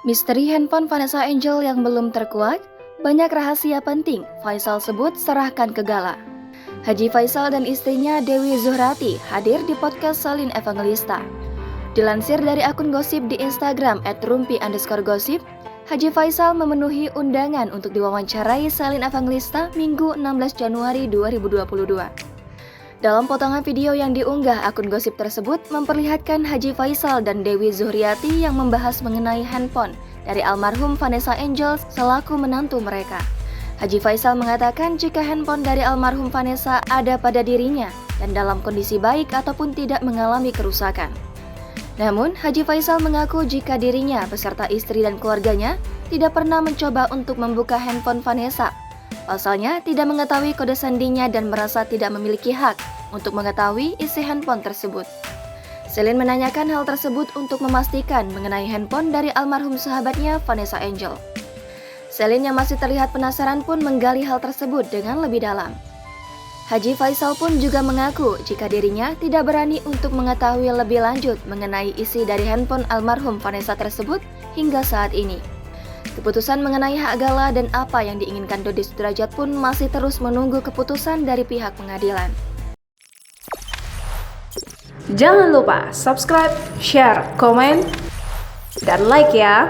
Misteri handphone Vanessa Angel yang belum terkuak, banyak rahasia penting, Faisal sebut serahkan ke Gala. Haji Faisal dan istrinya Dewi Zuhrati hadir di podcast Salin Evangelista. Dilansir dari akun gosip di Instagram @rumpi_gosip, Haji Faisal memenuhi undangan untuk diwawancarai Salin Evangelista Minggu 16 Januari 2022. Dalam potongan video yang diunggah, akun gosip tersebut memperlihatkan Haji Faisal dan Dewi Zuhriati yang membahas mengenai handphone dari almarhum Vanessa Angel selaku menantu mereka. Haji Faisal mengatakan jika handphone dari almarhum Vanessa ada pada dirinya dan dalam kondisi baik ataupun tidak mengalami kerusakan. Namun, Haji Faisal mengaku jika dirinya beserta istri dan keluarganya tidak pernah mencoba untuk membuka handphone Vanessa. Pasalnya, tidak mengetahui kode sandinya dan merasa tidak memiliki hak untuk mengetahui isi handphone tersebut. Selin menanyakan hal tersebut untuk memastikan mengenai handphone dari almarhum sahabatnya Vanessa Angel. Selin yang masih terlihat penasaran pun menggali hal tersebut dengan lebih dalam. Haji Faisal pun juga mengaku jika dirinya tidak berani untuk mengetahui lebih lanjut mengenai isi dari handphone almarhum Vanessa tersebut hingga saat ini. Keputusan mengenai hak Gala dan apa yang diinginkan Dodi Sudrajat pun masih terus menunggu keputusan dari pihak pengadilan. Jangan lupa subscribe, share, komen, dan like ya!